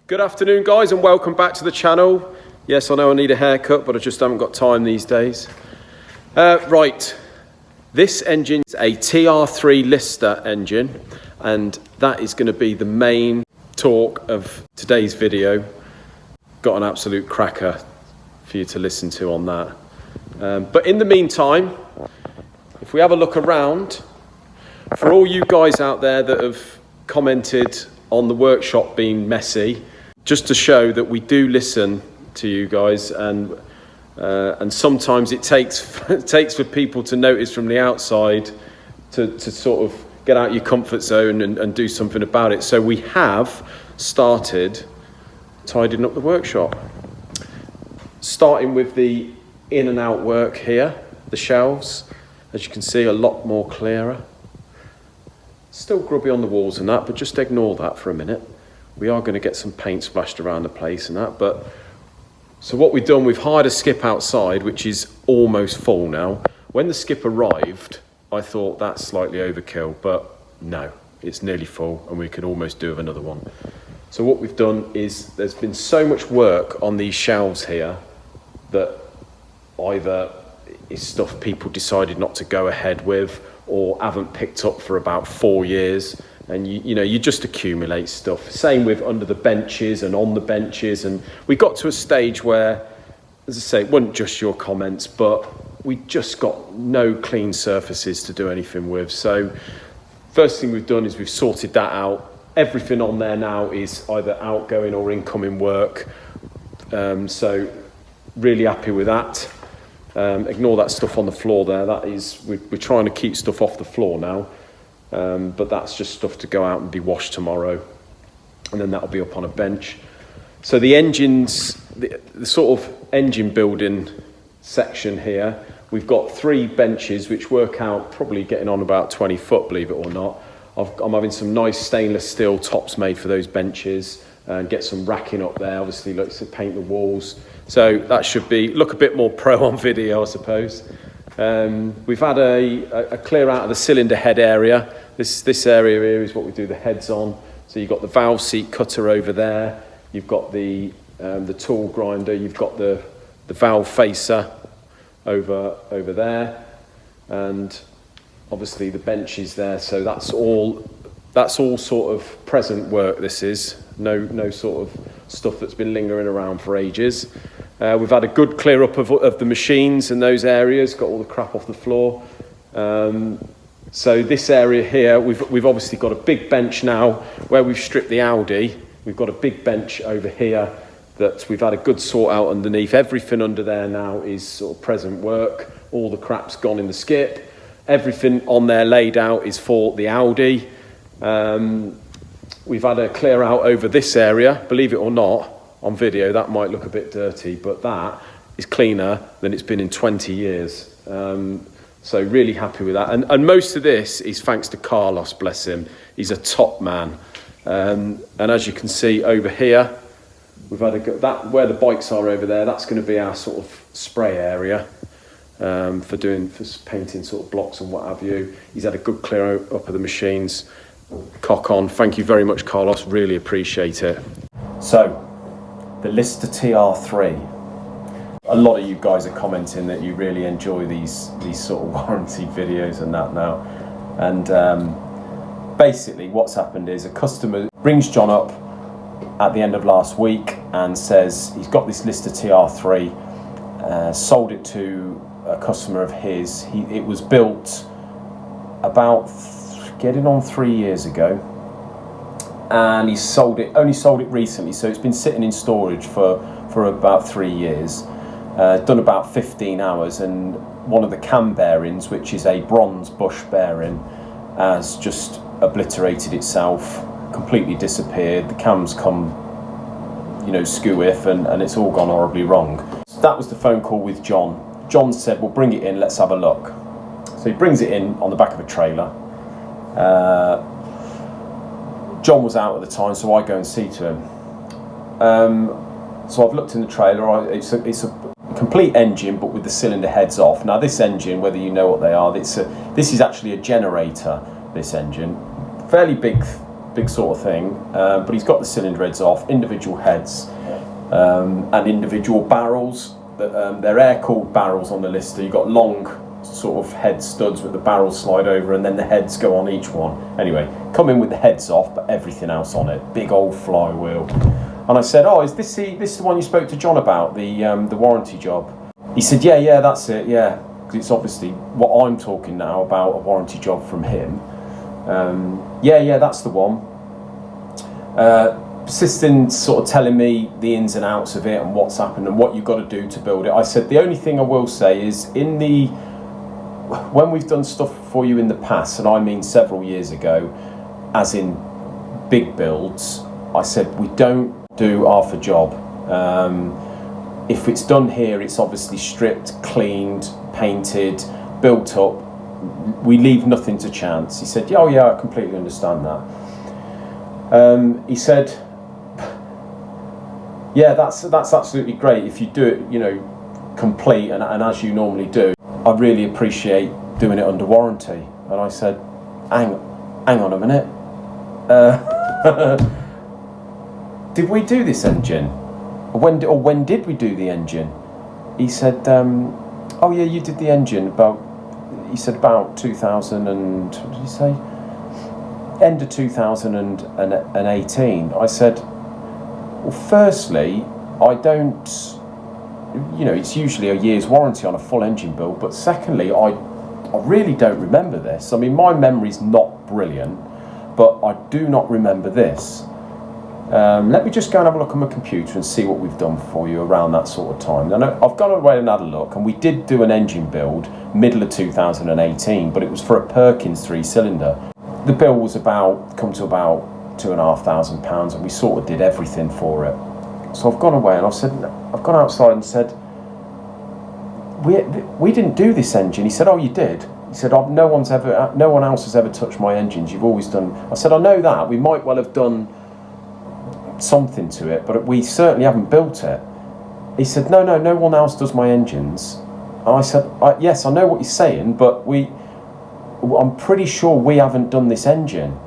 Good afternoon, guys, and welcome back to the channel. Yes, I know I need a haircut, but I just haven't got time these days. Right, this engine is a TR3 Lister engine, and that is going to be the main talk of today's video. Got an absolute cracker for you to listen to on that. But in the meantime, if we have a look around, for all you guys out there that have commented on the workshop being messy, just to show that we do listen to you guys, and sometimes it takes for people to notice from the outside to sort of get out your comfort zone and do something about it. So we have started tidying up the workshop, starting with the in and out work here. The shelves, as you can see, a lot more clearer. Still grubby on the walls and that, but just ignore that for a minute. We are going to get some paint splashed around the place and that, but so what we've done, we've hired a skip outside, which is almost full now. When the skip arrived, I thought that's slightly overkill, but no, it's nearly full and we could almost do with another one. So what we've done is there's been so much work on these shelves here that either is stuff people decided not to go ahead with or haven't picked up for about 4 years. And you just accumulate stuff. Same with under the benches and on the benches. And we got to a stage where, as I say, it wasn't just your comments, but we just got no clean surfaces to do anything with. So first thing we've done is we've sorted that out. Everything on there now is either outgoing or incoming work. So really happy with that. Ignore that stuff on the floor there. That is, we're trying to keep stuff off the floor now. But that's just stuff to go out and be washed tomorrow, and then that'll be up on a bench. So the engines, the sort of engine building section here, we've got 3 benches which work out probably getting on about 20 foot, believe it or not. I'm having some nice stainless steel tops made for those benches and get some racking up there, obviously, like to paint the walls. So that should look a bit more pro on video, I suppose. We've had a clear out of the cylinder head area. This area here is what we do the heads on. So you've got the valve seat cutter over there. You've got the tool grinder. You've got the valve facer over there, and obviously the bench is there. So that's all sort of present work. This is no sort of stuff that's been lingering around for ages. We've had a good clear up of the machines and those areas, got all the crap off the floor. So this area here, we've obviously got a big bench now where we've stripped the Audi. We've got a big bench over here that we've had a good sort out underneath. Everything under there now is sort of present work. All the crap's gone in the skip. Everything on there laid out is for the Audi. We've had a clear out over this area, believe it or not. On video, that might look a bit dirty, but that is cleaner than it's been in 20 years. So really happy with that. And most of this is thanks to Carlos, bless him. He's a top man. And as you can see over here, we've had that where the bikes are over there, that's going to be our sort of spray area for painting sort of blocks and what have you. He's had a good clear up of the machines. Cock on. Thank you very much, Carlos. Really appreciate it. So, the Lister TR3. A lot of you guys are commenting that you really enjoy these sort of warranty videos and that now. And basically what's happened is a customer rings John up at the end of last week and says he's got this Lister TR3, sold it to a customer of his. It was built about getting on 3 years ago. And he only sold it recently, so it's been sitting in storage for about 3 years. Done about 15 hours, and one of the cam bearings, which is a bronze bush bearing, has just obliterated itself, completely disappeared. The cam's come, skew-if, and it's all gone horribly wrong. That was the phone call with John. John said, well, bring it in, let's have a look. So he brings it in on the back of a trailer. John was out at the time, so I go and see to him. So I've looked in the trailer. It's a complete engine, but with the cylinder heads off. Now this engine, whether you know what they are, this is actually a generator. This engine, fairly big big sort of thing. But he's got the cylinder heads off, individual heads, and individual barrels. They're air-cooled barrels on the Lister. You've got long sort of head studs with the barrels slide over, and then the heads go on each one. Anyway, come in with the heads off, but everything else on it. Big old flywheel. And I said, oh, is this the one you spoke to John about, the warranty job? He said, yeah, that's it, yeah. Because it's obviously what I'm talking now about, a warranty job from him. Yeah, that's the one. Persisting, sort of telling me the ins and outs of it and what's happened and what you've got to do to build it. I said, the only thing I will say is when we've done stuff for you in the past, and I mean several years ago, as in big builds, I said, we don't do half a job. If it's done here, it's obviously stripped, cleaned, painted, built up. We leave nothing to chance. He said, oh yeah, I completely understand that. He said, yeah, that's absolutely great if you do it, complete and as you normally do. I really appreciate doing it under warranty. And I said, hang on a minute. Did we do this engine? When did we do the engine? He said, oh yeah, you did the engine about 2000 and, what did he say? End of 2018. I said, well, firstly, I don't, it's usually a year's warranty on a full engine build, but secondly, I really don't remember this. I mean, my memory's not brilliant, but I do not remember this. Let me just go and have a look on my computer and see what we've done for you around that sort of time. Now, I've gone away and had a look, and we did do an engine build middle of 2018, but it was for a Perkins 3-cylinder. The bill was come to about £2,500, and we sort of did everything for it. So I've gone away and I've gone outside and said, we didn't do this engine. He said, oh, you did? He said, oh, no one else has ever touched my engines. You've always done. I said, I know that. We might well have done something to it, but we certainly haven't built it. He said, no one else does my engines. And I said, yes, I know what you're saying, but I'm pretty sure we haven't done this engine.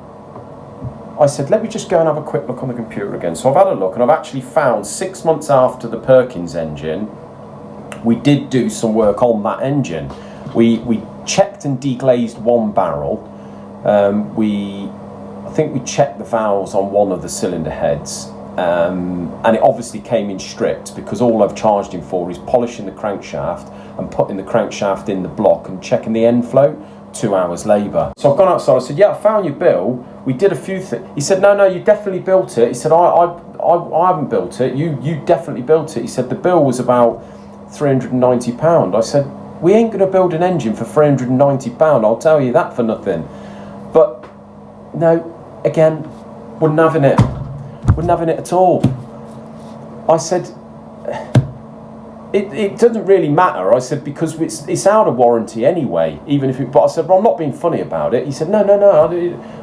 I said, let me just go and have a quick look on the computer again. So I've had a look, and I've actually found 6 months after the Perkins engine, we did do some work on that engine. We checked and deglazed one barrel. I think we checked the valves on one of the cylinder heads, and it obviously came in stripped, because all I've charged him for is polishing the crankshaft and putting the crankshaft in the block and checking the end flow. 2 hours labour. So I've gone outside. I said, yeah, I found your bill. We did a few things. He said, no, you definitely built it. He said, I haven't built it. You definitely built it. He said, the bill was about £390. I said, we ain't going to build an engine for £390. I'll tell you that for nothing. But no, again, wouldn't having it at all. I said, it doesn't really matter. I said, because it's out of warranty anyway, even if but I said, well, I'm not being funny about it. He said, no.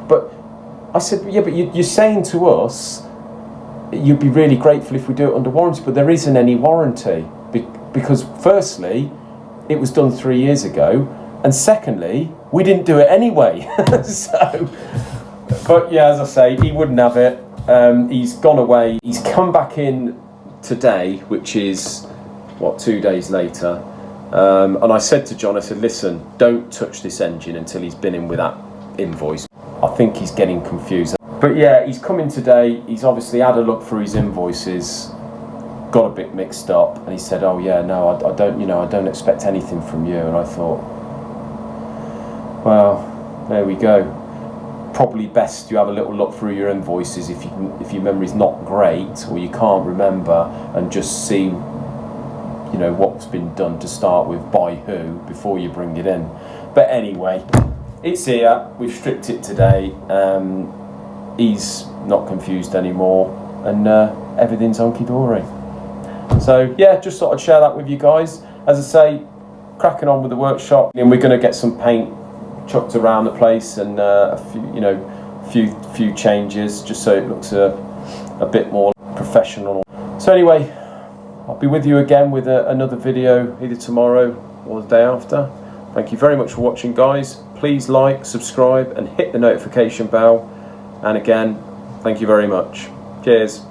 But I said, yeah, but you're saying to us you'd be really grateful if we do it under warranty, but there isn't any warranty. Because firstly, it was done 3 years ago, and secondly, we didn't do it anyway. But yeah, as I say, he wouldn't have it. He's gone away. He's come back in today, which is 2 days later, and I said to John, I said, listen, don't touch this engine until he's been in with that invoice. I think he's getting confused. But yeah, he's come in today. He's obviously had a look through his invoices, got a bit mixed up, and he said, oh yeah, no, I don't expect anything from you. And I thought, well, there we go. Probably best you have a little look through your invoices if your memory's not great or you can't remember, and just see what's been done to start with by who before you bring it in. But anyway, it's here. We've stripped it today. He's not confused anymore, and everything's hunky-dory. So yeah, just thought I'd share that with you guys. As I say, cracking on with the workshop, and we're going to get some paint chucked around the place, and a few changes, just so it looks a bit more professional. So anyway, I'll be with you again with another video either tomorrow or the day after. Thank you very much for watching, guys. Please like, subscribe, and hit the notification bell. And again, thank you very much. Cheers.